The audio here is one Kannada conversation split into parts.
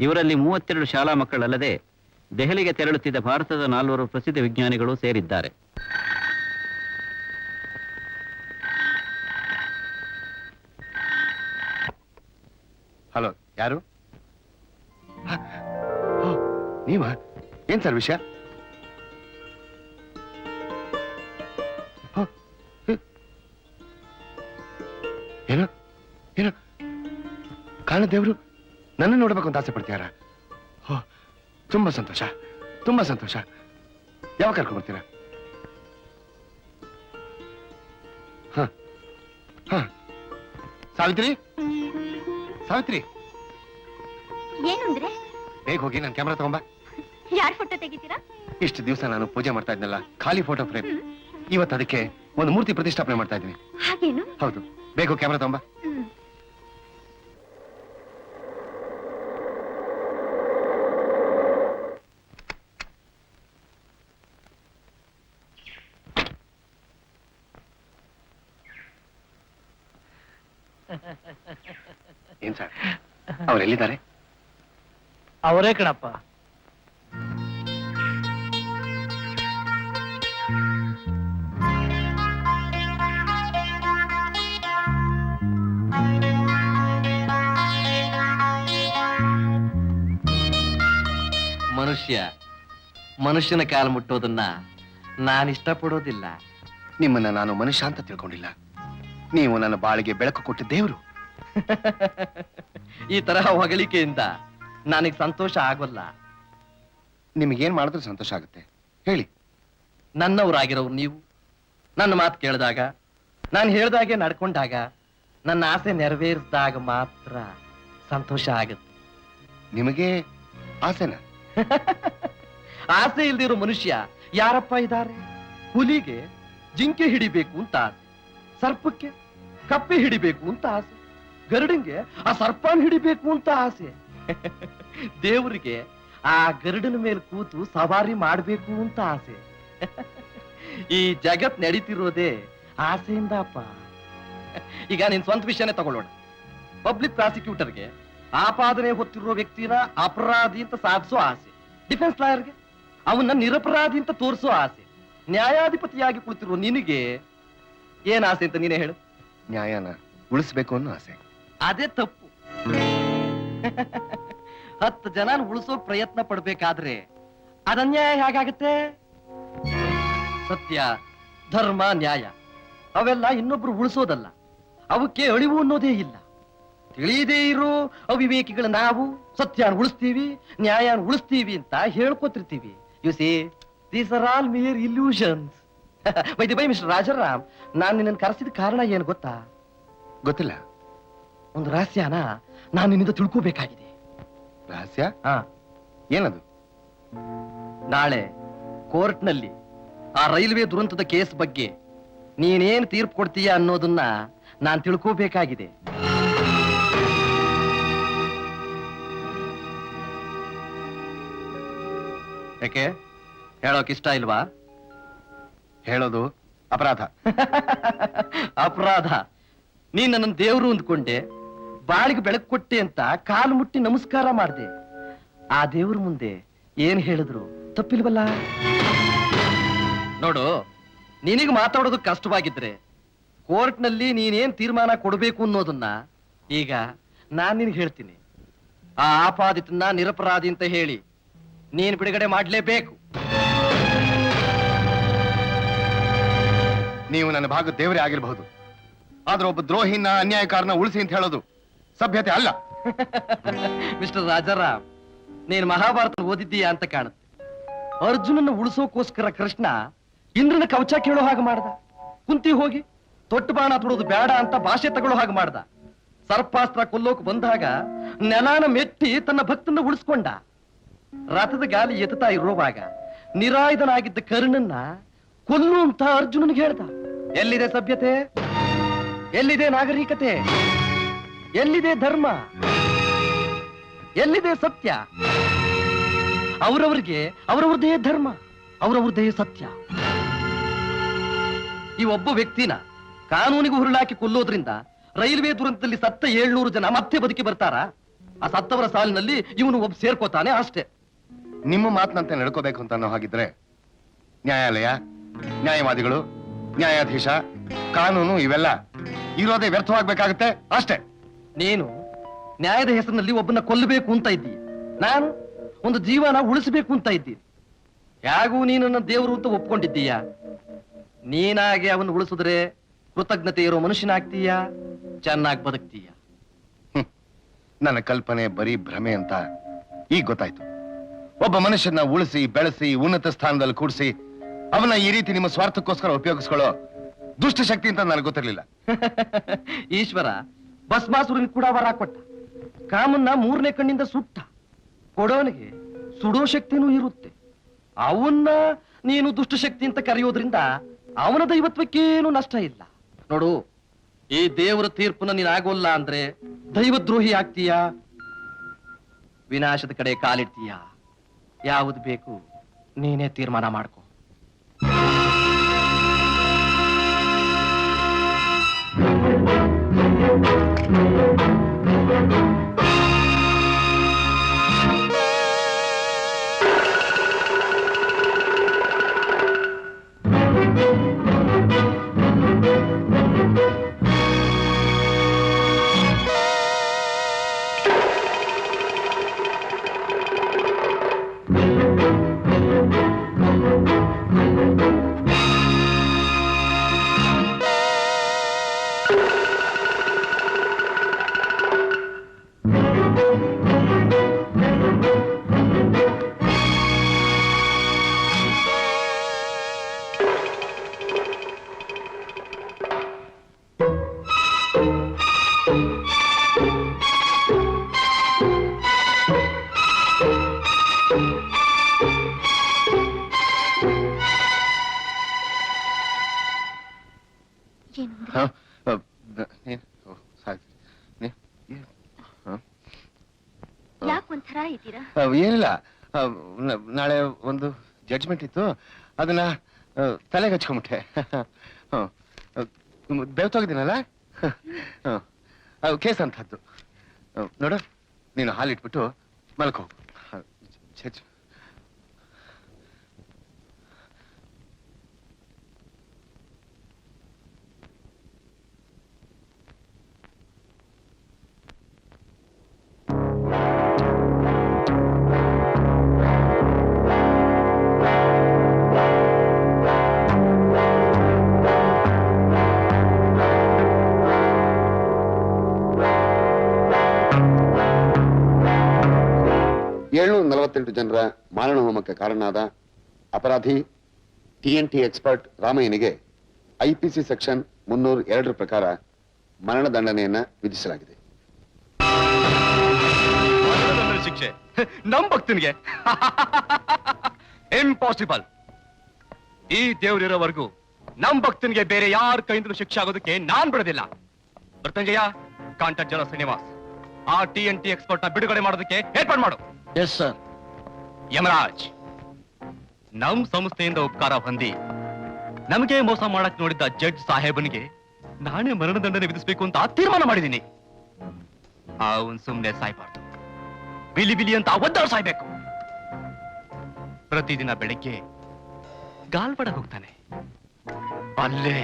ಇವರಲ್ಲಿ 32 ಶಾಲಾ ಮಕ್ಕಳಲ್ಲದೆ ದೆಹಲಿಗೆ ತೆರಳುತ್ತಿದ್ದ ಭಾರತದ 4 ಪ್ರಸಿದ್ಧ ವಿಜ್ಞಾನಿಗಳು ಸೇರಿದ್ದಾರೆ. ಹಲೋ, ಯಾರು? ನೀವಾ? ಏನ್ ಸರ್ ವಿಷಯ? ಏನು ಏನು ಕಾಣದೇವ್ರು ನನ್ನ ನೋಡ್ಬೇಕು ಅಂತ ಆಸೆ ಪಡ್ತೀಯಾರ? ತುಂಬಾ ಸಂತೋಷ, ತುಂಬಾ ಸಂತೋಷ. ಯಾವಾಗ ಕರ್ಕೊಂಡ್ ಬರ್ತೀರಾ? ಸಾವಿತ್ರಿ, ಸಾವಿತ್ರಿ, ಏನು ಅಂದ್ರೆ? ಬೇಗ ಹೋಗಿ ನನ್ನ ಕ್ಯಾಮೆರಾ ತಗೊಂಬ. ಯಾರ್ ಫೋಟೋ ತೆಗಿತೀರಾ? ಇಷ್ಟು ದಿವಸ ನಾನು ಪೂಜೆ ಮಾಡ್ತಾ ಇದ್ನಲ್ಲ, ಖಾಲಿ ಫೋಟೋ ಫ್ರೇಮ್, ಇವತ್ತು ಅದಕ್ಕೆ ಒಂದು ಮೂರ್ತಿ ಪ್ರತಿಷ್ಠಾಪನೆ ಮಾಡ್ತಾ ಇದ್ದೀನಿ. ಹಾಗೇನು? ಹೌದು, ಬೇಗ ಕ್ಯಾಮೆರಾ ತಗೊಂಬ. ಏನ್ ಸರ್, ಅವರೆಲ್ಲಿದ್ದಾರೆ? ಅವರೇ ಕಣಪ್ಪ. ಮನುಷ್ಯನ ಕಾಲು ಮುಟ್ಟೋದನ್ನ ನಾನು ಇಷ್ಟಪಡೋದಿಲ್ಲ. ನಿಮ್ಮನ್ನ ನಾನು ಮನುಷ್ಯ ಅಂತ ತಿಳ್ಕೊಂಡಿಲ್ಲ. ನೀವು ನನ್ನ ಬಾಳಿಗೆ ಬೆಳಕು ಕೊಟ್ಟ ದೇವರು. ಈ ತರಹ ಹೊಗಳಿಕೆಯಿಂದ ನನಗೆ ಸಂತೋಷ ಆಗೋಲ್ಲ. ನಿಮಗೇನ್ ಮಾಡಿದ್ರೆ ಸಂತೋಷ ಆಗುತ್ತೆ ಹೇಳಿ? ನನ್ನವರಾಗಿರೋರು ನೀವು ನನ್ನ ಮಾತು ಕೇಳಿದಾಗ, ನಾನು ಹೇಳ್ದಾಗೆ ನಡ್ಕೊಂಡಾಗ, ನನ್ನ ಆಸೆ ನೆರವೇರಿಸಿದಾಗ ಮಾತ್ರ ಸಂತೋಷ ಆಗುತ್ತೆ. ನಿಮಗೆ ಆಸೆನಾ? ಆಸೆ ಇಲ್ದಿರೋ ಮನುಷ್ಯ ಯಾರಪ್ಪ ಇದ್ದಾರೆ? ಹುಲಿಗೆ ಜಿಂಕೆ ಹಿಡಿಬೇಕು ಅಂತ ಆಸೆ, ಸರ್ಪಕ್ಕೆ ಕಪ್ಪೆ ಹಿಡಿಬೇಕು ಅಂತ ಆಸೆ, ಗರುಡಿಗೆ ಆ ಸರ್ಪಾನ್ ಹಿಡಿಬೇಕು ಅಂತ ಆಸೆ, ದೇವರಿಗೆ ಆ ಗರುಡನ ಮೇಲೆ ಕೂತು ಸವಾರಿ ಮಾಡ್ಬೇಕು ಅಂತ ಆಸೆ. ಈ ಜಗತ್ ನಡೀತಿರೋದೇ ಆಸೆಯಿಂದಪ್ಪ. ಈಗ ನಿನ್ ಸ್ವಂತ ವಿಷಯನೇ ತಗೊಳ್ಳೋಣ. ಪಬ್ಲಿಕ್ ಪ್ರಾಸಿಕ್ಯೂಟರ್ಗೆ ಆಪಾದನೆ ಹೊತ್ತಿರುವ ವ್ಯಕ್ತಿನ ಅಪರಾಧಿ ಅಂತ ಸಾಧಿಸೋ ಆಸೆ, ಡಿಫೆನ್ಸ್ ಲಾಯರ್ಗೆ ಅವನ್ನ ನಿರಪರಾಧಿ ಅಂತ ತೋರಿಸೋ ಆಸೆ, ನ್ಯಾಯಾಧಿಪತಿಯಾಗಿ ಕುಳಿತಿರೋ ನಿನಗೆ ಏನ್ ಆಸೆ ಅಂತ ನೀನೇ ಹೇಳು? ನ್ಯಾಯನ ಉಳಿಸ್ಬೇಕು ಅನ್ನೋ ಆಸೆ. ಅದೇ ತಪ್ಪು. 10 ಜನ ಉಳಿಸೋ ಪ್ರಯತ್ನ ಪಡ್ಬೇಕಾದ್ರೆ ಅದನ್ಯಾಯ ಹೇಗಾಗತ್ತೆ? ಸತ್ಯ, ಧರ್ಮ, ನ್ಯಾಯ ಅವೆಲ್ಲ ಇನ್ನೊಬ್ರು ಉಳಿಸೋದಲ್ಲ. ಅವಕ್ಕೆ ಅಳಿವು ಅನ್ನೋದೇ ಇಲ್ಲ. ತಿಳಿಯದೇ ಇರೋ ಅವಿವೇಕಿಗಳ ನಾವು ಸತ್ಯನ ಉಳಿಸ್ತೀವಿ, ನ್ಯಾಯನ ಉಳಿಸ್ತೀವಿ ಅಂತ ಹೇಳ್ಕೊತಿರ್ತೀವಿ. You see, these are all mere illusions. By the by mister Rajaram, ನಾನು ನಿನ್ನನ್ನು ಕರೆಸಿದ ಕಾರಣ ಏನು ಗೊತ್ತಾ? ಗೊತ್ತಿಲ್ಲ. ಒಂದು ರಹಸ್ಯನ ನಾನು ನಿನ್ನಿಂದ ತಿಳ್ಕೋಬೇಕಾಗಿದೆ. ರಹಸ್ಯ? ಏನದು? ನಾಳೆ ಕೋರ್ಟ್ನಲ್ಲಿ ಆ ರೈಲ್ವೆ ದುರಂತದ ಕೇಸ್ ಬಗ್ಗೆ ನೀನೇನ್ ತೀರ್ಪು ಕೊಡ್ತೀಯ ಅನ್ನೋದನ್ನ ನಾನು ತಿಳ್ಕೋಬೇಕಾಗಿದೆ. ಯಾಕೆ ಹೇಳೋಕ್ ಇಷ್ಟ ಇಲ್ವಾ? ಹೇಳೋದು ಅಪರಾಧ. ಅಪರಾಧ? ನೀನ್ ನನ್ನ ದೇವ್ರು ಅಂದ್ಕೊಂಡೆ, ಬಾಳಿಗೆ ಬೆಳಕು ಕೊಟ್ಟೆ ಅಂತ ಕಾಲು ಮುಟ್ಟಿ ನಮಸ್ಕಾರ ಮಾಡ್ದೆ. ಆ ದೇವ್ರ ಮುಂದೆ ಏನ್ ಹೇಳಿದ್ರು ತಪ್ಪಿಲ್ವಲ್ಲ? ನೋಡು, ನಿನಗೆ ಮಾತಾಡೋದು ಕಷ್ಟವಾಗಿದ್ರೆ ಕೋರ್ಟ್ನಲ್ಲಿ ನೀನೇನ್ ತೀರ್ಮಾನ ಕೊಡಬೇಕು ಅನ್ನೋದನ್ನ ಈಗ ನಾನ್ ನಿನಗೆ ಹೇಳ್ತೀನಿ. ಆ ಆಪಾದಿತನ್ನ ನಿರಪರಾಧಿ ಅಂತ ಹೇಳಿ ನೀನ್ ಬಿಡುಗಡೆ ಮಾಡ್ಲೇಬೇಕು. ನೀವು ನನ್ನ ಭಾಗ ದೇವರೇ ಆಗಿರಬಹುದು, ಆದ್ರೆ ಒಬ್ಬ ದ್ರೋಹಿನ ಅನ್ಯಾಯಕಾರನ ಉಳಿಸಿ ಅಂತ ಹೇಳೋದು ಸಭ್ಯತೆ ಅಲ್ಲ. ಮಿಸ್ಟರ್ ರಾಜಾರಾಮ್, ನೀನ್ ಮಹಾಭಾರತ ಓದಿದ್ದೀಯಾ ಅಂತ ಕಾಣುತ್ತೆ. ಅರ್ಜುನನ್ನ ಉಳಿಸೋಕೋಸ್ಕರ ಕೃಷ್ಣ ಇಂದ್ರನ ಕವಚ ಕೇಳೋ ಹಾಗೆ ಮಾಡ್ದ. ಕುಂತಿ ಹೋಗಿ ತೊಟ್ಟು ಬಾಣ ತೊಡೋದು ಬೇಡ ಅಂತ ಭಾಷೆ ತಗೊಳ್ಳೋ ಹಾಗೆ ಮಾಡ್ದ. ಸರ್ಪಾಸ್ತ್ರ ಕೊಲ್ಲೋಕ್ ಬಂದಾಗ ನೆಲಾನ ಮೆಟ್ಟಿ ತನ್ನ ಭಕ್ತನ್ನ ಉಳಿಸ್ಕೊಂಡ. ರಥದ ಗಾಲಿ ಎತ್ತುತ್ತಾ ಇರುವಾಗ ನಿರಾಯುಧನಾಗಿದ್ದ ಕರ್ಣನ್ನ ಕೊಲ್ಲು ಅಂತ ಅರ್ಜುನನಿಗೆ ಹೇಳ್ದ. ಎಲ್ಲಿದೆ ಸಭ್ಯತೆ? ಎಲ್ಲಿದೆ ನಾಗರಿಕತೆ? ಎಲ್ಲಿದೆ ಧರ್ಮ? ಎಲ್ಲಿದೆ ಸತ್ಯ? ಅವರವರಿಗೆ ಅವರವ್ರದೇ ಧರ್ಮ, ಅವರವ್ರದೇ ಸತ್ಯ. ಈ ಒಬ್ಬ ವ್ಯಕ್ತಿನ ಕಾನೂನಿಗೆ ಹುರುಳಾಕಿ ಕೊಲ್ಲೋದ್ರಿಂದ ರೈಲ್ವೆ ದುರಂತದಲ್ಲಿ ಸತ್ತ 700 ಜನ ಮತ್ತೆ ಬದುಕಿ ಬರ್ತಾರ? ಆ ಸತ್ತವರ ಸಾಲಿನಲ್ಲಿ ಇವನು ಒಬ್ಬ ಸೇರ್ಕೋತಾನೆ ಅಷ್ಟೇ. ನಿಮ್ಮ ಮಾತನಂತೆ ನಡ್ಕೋಬೇಕು ಅಂತ ಅನ್ನೋ ಹಾಗಿದ್ರೆ ನ್ಯಾಯಾಲಯ, ನ್ಯಾಯವಾದಿಗಳು, ನ್ಯಾಯಾಧೀಶ, ಕಾನೂನು ಇವೆಲ್ಲ ಇರೋದೇ ವ್ಯರ್ಥವಾಗ್ಬೇಕಾಗತ್ತೆ ಅಷ್ಟೇ. ನೀನು ನ್ಯಾಯದ ಹೆಸರಿನಲ್ಲಿ ಒಬ್ಬನ ಕೊಲ್ಲಬೇಕು ಅಂತ ಇದ್ದೀಯ, ನಾನು ಒಂದು ಜೀವನ ಉಳಿಸಬೇಕು ಅಂತ ಇದ್ದೀನಿ. ಹೇಗೂ ನೀನನ್ನ ದೇವರು ಅಂತ ಒಪ್ಕೊಂಡಿದ್ದೀಯ. ನೀನಾಗೆ ಅವನು ಉಳಿಸಿದ್ರೆ ಕೃತಜ್ಞತೆ ಇರೋ ಮನುಷ್ಯನಾಗ್ತೀಯ, ಚೆನ್ನಾಗಿ ಬದುಕ್ತೀಯ. ನನ್ನ ಕಲ್ಪನೆ ಬರೀ ಭ್ರಮೆ ಅಂತ ಈಗ ಗೊತ್ತಾಯ್ತು. ಒಬ್ಬ ಮನುಷ್ಯನ ಉಳಿಸಿ ಬೆಳೆಸಿ ಉನ್ನತ ಸ್ಥಾನದಲ್ಲಿ ಕೂಡಿಸಿ ಅವನ ಈ ರೀತಿ ನಿಮ್ಮ ಸ್ವಾರ್ಥಕ್ಕೋಸ್ಕರ ಉಪಯೋಗಿಸ್ಕೊಳ್ಳೋ ದುಷ್ಟಶಕ್ತಿ ಅಂತ ನನಗೆ ಗೊತ್ತಿರ್ಲಿಲ್ಲ. ಈಶ್ವರ ಭಸ್ಮಾಸುರನ್ ಕೂಡ ವರ ಕೊಟ್ಟ. ಕಾಮನ್ನ 3ನೇ ಕಣ್ಣಿಂದ ಸುಟ್ಟ. ಕೊಡೋನಿಗೆ ಸುಡೋ ಶಕ್ತಿನೂ ಇರುತ್ತೆ. ಅವನ್ನ ನೀನು ದುಷ್ಟಶಕ್ತಿ ಅಂತ ಕರೆಯೋದ್ರಿಂದ ಅವನ ದೈವತ್ವಕ್ಕೇನು ನಷ್ಟ ಇಲ್ಲ. ನೋಡು, ಈ ದೇವರ ತೀರ್ಪನ್ನ ನೀನ್ ಆಗೋಲ್ಲ ಅಂದ್ರೆ ದೈವದ್ರೋಹಿ ಆಗ್ತೀಯಾ, ವಿನಾಶದ ಕಡೆ ಕಾಲಿಡ್ತೀಯಾ. ಯಾವುದು ಬೇಕು ನೀನೇ ತೀರ್ಮಾನ ಮಾಡ್ಕೊ. ಯಾಕೆ ಒಂಥರ ಇದ್ದೀರಾ? ಏನಿಲ್ಲ, ನಾಳೆ ಒಂದು ಜಡ್ಜ್ಮೆಂಟ್ ಇತ್ತು, ಅದನ್ನ ತಲೆಗೆ ಹಚ್ಕೊಂಬಿಟ್ಟೆ. ಬೆವ್ತೋಗಿದ್ದೀನಲ್ಲ, ಕೇಸ್ ಅಂತದ್ದು. ನೋಡು, ನೀನು ಹಾಲಿಟ್ಬಿಟ್ಟು ಮಲ್ಕೋ. ಜನರ ಮಾರಣ ಹೋಮಕ್ಕೆ ಕಾರಣನಾದ ಅಪರಾಧಿ TNT ಎಕ್ಸ್ಪರ್ಟ್ ರಾಮಯ್ಯನಿಗೆ IPC ಸೆಕ್ಷನ್ 302 ಪ್ರಕಾರ ಮರಣದಂಡನೆಯನ್ನ ವಿಧಿಸಲಾಗಿದೆ. ಶಿಕ್ಷೆ ನಮ್ ಭಕ್ತನಿಗೆ ಇಂಪಾಸಿಬಲ್. ಈ ದೇವ್ರಿರೋವರೆಗೂ ನಮ್ ಭಕ್ತನಿಗೆ ಬೇರೆ ಯಾರ ಕೈಯಿಂದಲೂ ಶಿಕ್ಷೆ ಆಗೋದಕ್ಕೆ ನಾನ್ ಬಿಡೋದಿಲ್ಲ. ಮೃತ್ಯುಂಜಯ, ಕಾಂಟ್ಯಾಕ್ಟ್ ಜನರಲ್ ಶ್ರೀನಿವಾಸ್, ಆ TNT ಎಕ್ಸ್ಪರ್ಟ್ ನ ಬಿಡುಗಡೆ ಮಾಡೋದಕ್ಕೆ ಏರ್ಪಾಡು ಮಾಡು. Yes sir. ಯಮರಾಜ್, ನಮ್ ಸಂಸ್ಥೆಯಿಂದ ಉಪಕಾರ ಹೊಂದಿ ನಮಗೆ ಮೋಸ ಮಾಡಕ್ ನೋಡಿದ್ದ ಜಡ್ಜ್ ಸಾಹೇಬನಿಗೆ ನಾನೇ ಮರಣದಂಡನೆ ವಿಧಿಸಬೇಕು ಅಂತ ತೀರ್ಮಾನ ಮಾಡಿದ್ದೀನಿ. ಅವನ್ ಸುಮ್ನೆ ಸಾಯ್ಬಾರ್ದು, ಬಿಲಿ ಬಿಲಿ ಅಂತ ಒದ್ದಾಡ್ ಸಾಯ್ಬೇಕು. ಪ್ರತಿದಿನ ಬೆಳಿಗ್ಗೆ ಗಾಲ್ವಾಡ ಹೋಗ್ತಾನೆ, ಅಲ್ಲೇ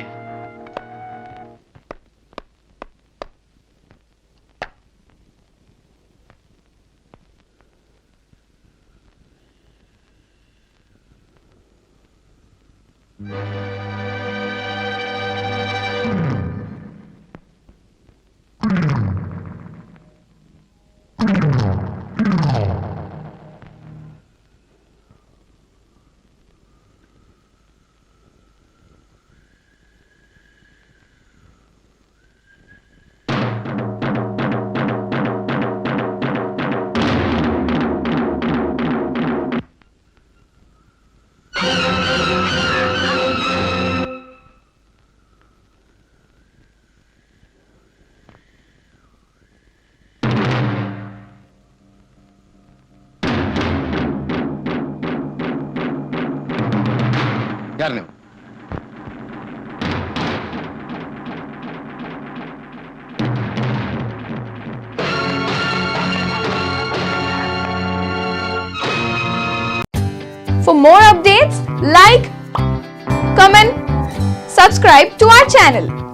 ಯಾರು ನೀವು? For more updates, like, comment, subscribe to our channel.